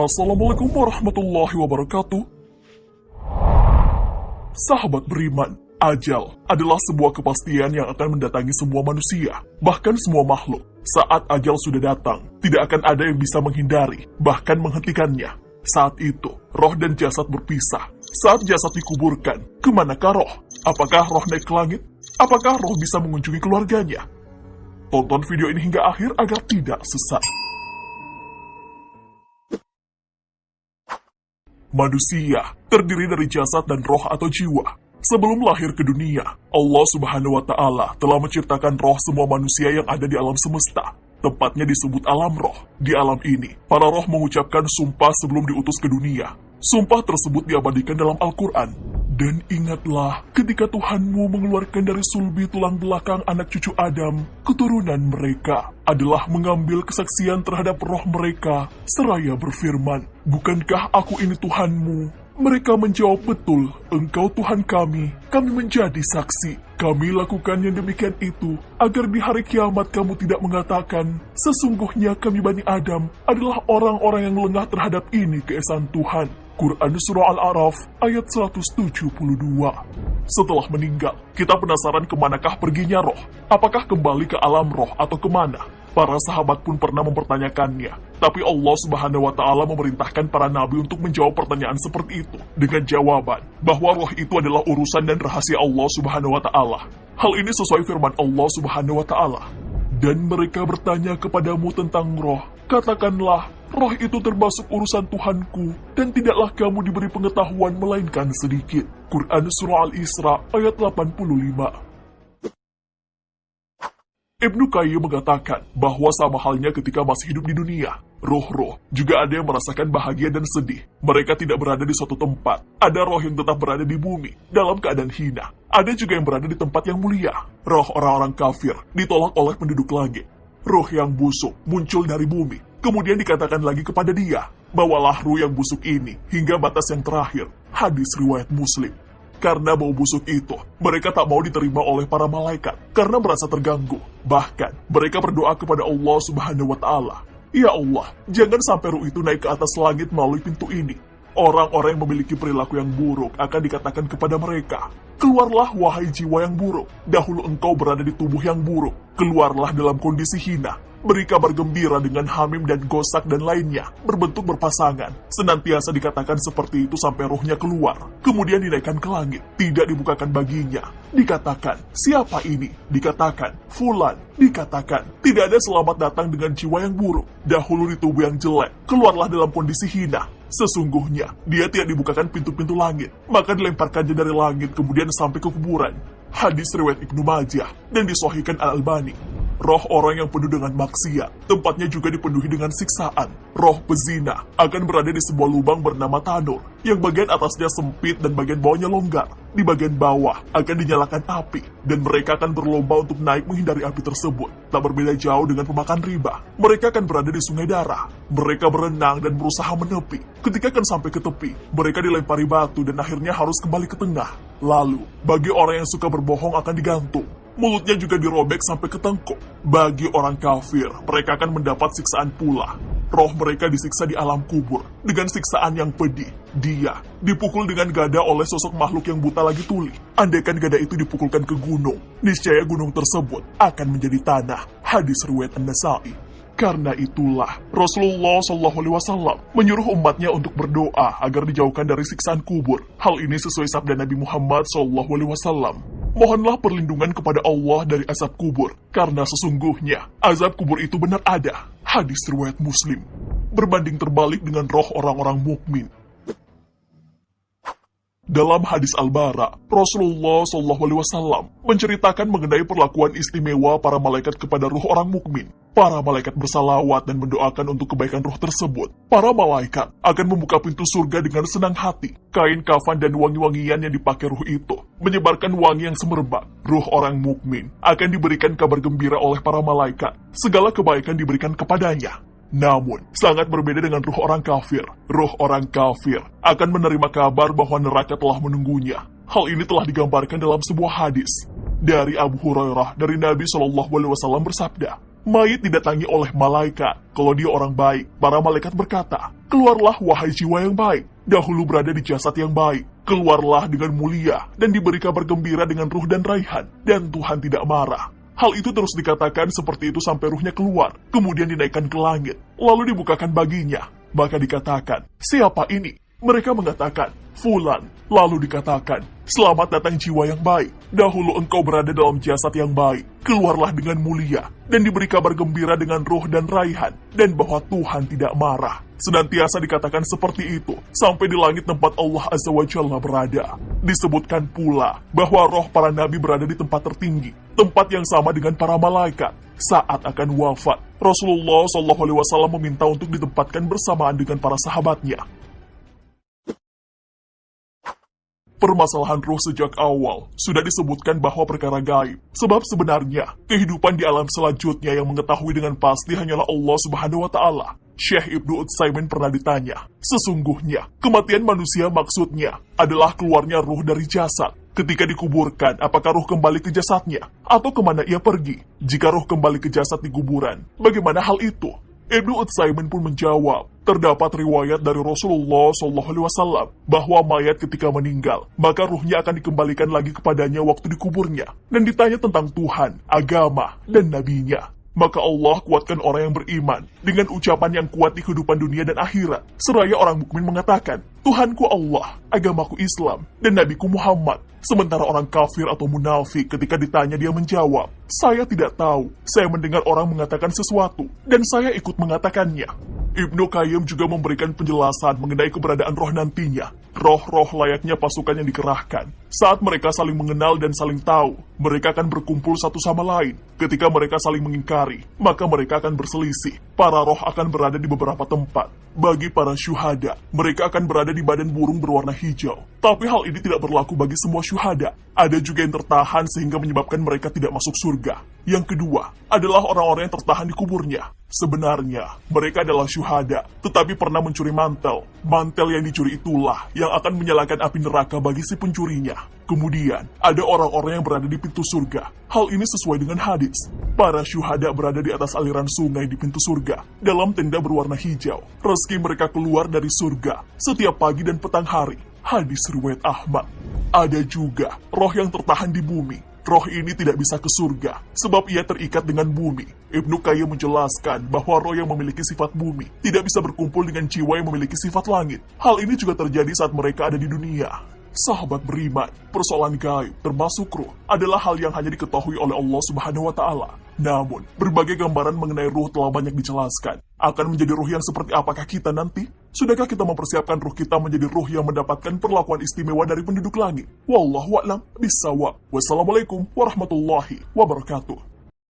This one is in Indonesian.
Assalamualaikum warahmatullahi wabarakatuh. Sahabat beriman, ajal adalah sebuah kepastian yang akan mendatangi semua manusia, bahkan semua makhluk. Saat ajal sudah datang, tidak akan ada yang bisa menghindari, bahkan menghentikannya. Saat itu, roh dan jasad berpisah. Saat jasad dikuburkan, kemanakah roh? Apakah roh naik ke langit? Apakah roh bisa mengunjungi keluarganya? Tonton video ini hingga akhir agar tidak sesat. Manusia terdiri dari jasad dan roh atau jiwa. Sebelum lahir ke dunia, Allah Subhanahu wa Ta'ala telah menciptakan roh semua manusia yang ada di alam semesta. Tempatnya disebut alam roh. Di alam ini, para roh mengucapkan sumpah sebelum diutus ke dunia. Sumpah tersebut diabadikan dalam Al-Quran. Dan ingatlah ketika Tuhanmu mengeluarkan dari sulbi tulang belakang anak cucu Adam, keturunan mereka adalah mengambil kesaksian terhadap roh mereka, seraya berfirman, "Bukankah aku ini Tuhanmu?" Mereka menjawab, "Betul, engkau Tuhan kami menjadi saksi. Kami lakukan yang demikian itu, agar di hari kiamat kamu tidak mengatakan, sesungguhnya kami Bani Adam adalah orang-orang yang lengah terhadap ini keesaan Tuhan." Quran Surah Al-A'raf ayat 172. Setelah meninggal, kita penasaran kemanakah perginya roh? Apakah kembali ke alam roh atau kemana? Para sahabat pun pernah mempertanyakannya. Tapi Allah Subhanahu wa Ta'ala memerintahkan para nabi untuk menjawab pertanyaan seperti itu dengan jawaban bahwa roh itu adalah urusan dan rahasia Allah Subhanahu wa Ta'ala. Hal ini sesuai firman Allah Subhanahu wa Ta'ala. Dan mereka bertanya kepadamu tentang roh. Katakanlah, roh itu termasuk urusan Tuhanku, dan tidaklah kamu diberi pengetahuan melainkan sedikit. Quran Surah Al-Isra ayat 85. Ibnu Qayyim mengatakan bahwa sama halnya ketika masih hidup di dunia, roh-roh juga ada yang merasakan bahagia dan sedih. Mereka tidak berada di suatu tempat. Ada roh yang tetap berada di bumi, dalam keadaan hina. Ada juga yang berada di tempat yang mulia. Roh orang-orang kafir ditolak oleh penduduk langit. Roh yang busuk muncul dari bumi. Kemudian dikatakan lagi kepada dia, bawalah ruh yang busuk ini hingga batas yang terakhir. Hadis riwayat Muslim. Karena bau busuk itu, mereka tak mau diterima oleh para malaikat karena merasa terganggu. Bahkan, mereka berdoa kepada Allah Subhanahu wa Ta'ala, "Ya Allah, jangan sampai ruh itu naik ke atas langit melalui pintu ini." Orang-orang yang memiliki perilaku yang buruk akan dikatakan kepada mereka, "Keluarlah wahai jiwa yang buruk, dahulu engkau berada di tubuh yang buruk. Keluarlah dalam kondisi hina. Beri kabar gembira dengan Hamim dan Gosak dan lainnya, berbentuk berpasangan." Senantiasa dikatakan seperti itu sampai rohnya keluar. Kemudian dinaikkan ke langit, tidak dibukakan baginya. Dikatakan, "Siapa ini?" Dikatakan, "Fulan." Dikatakan, "Tidak ada selamat datang dengan jiwa yang buruk. Dahulu di tubuh yang jelek, keluarlah dalam kondisi hina. Sesungguhnya, dia tidak dibukakan pintu-pintu langit, maka dilemparkannya dari langit kemudian sampai ke kuburan." Hadis riwayat Ibnu Majah dan disahihkan Al-Albani. Roh orang yang penuh dengan maksiat, tempatnya juga dipenuhi dengan siksaan. Roh pezina akan berada di sebuah lubang bernama tanur, yang bagian atasnya sempit dan bagian bawahnya longgar. Di bagian bawah akan dinyalakan api, dan mereka akan berlomba untuk naik menghindari api tersebut. Tak berbeda jauh dengan pemakan riba. Mereka akan berada di sungai darah. Mereka berenang dan berusaha menepi. Ketika akan sampai ke tepi, mereka dilempari batu dan akhirnya harus kembali ke tengah. Lalu, bagi orang yang suka berbohong akan digantung. Mulutnya juga dirobek sampai ke tengkuk. Bagi orang kafir, mereka akan mendapat siksaan pula. Roh mereka disiksa di alam kubur dengan siksaan yang pedih. Dia dipukul dengan gada oleh sosok makhluk yang buta lagi tuli. Andaikan gada itu dipukulkan ke gunung, niscaya gunung tersebut akan menjadi tanah. Hadis riwayat An-Nasa'i. Karena itulah Rasulullah SAW menyuruh umatnya untuk berdoa agar dijauhkan dari siksaan kubur. Hal ini sesuai sabda Nabi Muhammad SAW. Mohonlah perlindungan kepada Allah dari azab kubur, karena sesungguhnya azab kubur itu benar ada. Hadis riwayat Muslim. Berbanding terbalik dengan roh orang-orang mukmin. Dalam hadis Al-Bara, Rasulullah SAW menceritakan mengenai perlakuan istimewa para malaikat kepada ruh orang mukmin. Para malaikat bersalawat dan mendoakan untuk kebaikan ruh tersebut. Para malaikat akan membuka pintu surga dengan senang hati. Kain kafan dan wangi-wangian yang dipakai ruh itu menyebarkan wangi yang semerbak. Ruh orang mukmin akan diberikan kabar gembira oleh para malaikat. Segala kebaikan diberikan kepadanya. Namun, sangat berbeda dengan ruh orang kafir. Ruh orang kafir akan menerima kabar bahwa neraka telah menunggunya. Hal ini telah digambarkan dalam sebuah hadis. Dari Abu Hurairah dari Nabi SAW bersabda, mayit didatangi oleh malaikat. Kalau dia orang baik, para malaikat berkata, keluarlah wahai jiwa yang baik, dahulu berada di jasad yang baik. Keluarlah dengan mulia dan diberi kabar gembira dengan ruh dan raihan, dan Tuhan tidak marah. Hal itu terus dikatakan seperti itu sampai ruhnya keluar, kemudian dinaikkan ke langit, lalu dibukakan baginya. Maka dikatakan, siapa ini? Mereka mengatakan, Fulan. Lalu dikatakan, selamat datang jiwa yang baik. Dahulu engkau berada dalam jasad yang baik. Keluarlah dengan mulia, dan diberi kabar gembira dengan roh dan raihan, dan bahwa Tuhan tidak marah. Senantiasa dikatakan seperti itu, sampai di langit tempat Allah Azza wa Jalla berada. Disebutkan pula, bahwa roh para nabi berada di tempat tertinggi, tempat yang sama dengan para malaikat. Saat akan wafat, Rasulullah SAW meminta untuk ditempatkan bersamaan dengan para sahabatnya. Permasalahan roh sejak awal sudah disebutkan bahwa perkara gaib. Sebab sebenarnya, kehidupan di alam selanjutnya yang mengetahui dengan pasti hanyalah Allah Subhanahu wa Ta'ala. Syekh Ibnu Utsaimin pernah ditanya, sesungguhnya kematian manusia maksudnya adalah keluarnya ruh dari jasad. Ketika dikuburkan, apakah ruh kembali ke jasadnya? Atau kemana ia pergi? Jika ruh kembali ke jasad di kuburan, bagaimana hal itu? Ibnu Utsaimin pun menjawab, terdapat riwayat dari Rasulullah SAW bahwa mayat ketika meninggal, maka ruhnya akan dikembalikan lagi kepadanya waktu dikuburnya, dan ditanya tentang Tuhan, agama, dan nabinya. Maka Allah kuatkan orang yang beriman dengan ucapan yang kuat di kehidupan dunia dan akhirat. Seraya orang mukmin mengatakan, Tuhanku Allah, agamaku Islam, dan Nabiku Muhammad. Sementara orang kafir atau munafik ketika ditanya dia menjawab, saya tidak tahu, saya mendengar orang mengatakan sesuatu, dan saya ikut mengatakannya. Ibnu Qayyim juga memberikan penjelasan mengenai keberadaan roh nantinya. Roh-roh layaknya pasukan yang dikerahkan. Saat mereka saling mengenal dan saling tahu, mereka akan berkumpul satu sama lain. Ketika mereka saling mengingkari, maka mereka akan berselisih. Para roh akan berada di beberapa tempat. Bagi para syuhada, mereka akan berada di badan burung berwarna hijau. Tapi hal ini tidak berlaku bagi semua syuhada. Ada juga yang tertahan sehingga menyebabkan mereka tidak masuk surga. Yang kedua, adalah orang-orang yang tertahan di kuburnya. Sebenarnya, mereka adalah syuhada, tetapi pernah mencuri mantel. Mantel yang dicuri itulah yang akan menyalakan api neraka bagi si pencurinya. Kemudian, ada orang-orang yang berada di pintu surga. Hal ini sesuai dengan hadis. Para syuhada berada di atas aliran sungai di pintu surga, dalam tenda berwarna hijau. Rezeki mereka keluar dari surga setiap pagi dan petang hari. Hadis riwayat Ahmad. Ada juga roh yang tertahan di bumi. Roh ini tidak bisa ke surga, sebab ia terikat dengan bumi. Ibnu Qayyim menjelaskan bahwa roh yang memiliki sifat bumi tidak bisa berkumpul dengan jiwa yang memiliki sifat langit. Hal ini juga terjadi saat mereka ada di dunia. Sahabat beriman, persoalan gaib, termasuk ruh, adalah hal yang hanya diketahui oleh Allah Subhanahu wa Ta'ala. Namun, berbagai gambaran mengenai ruh telah banyak dijelaskan. Akan menjadi ruh yang seperti apakah kita nanti? Sudahkah kita mempersiapkan ruh kita menjadi ruh yang mendapatkan perlakuan istimewa dari penduduk langit? Wallahu a'lam bishawab. Wassalamualaikum warahmatullahi wabarakatuh.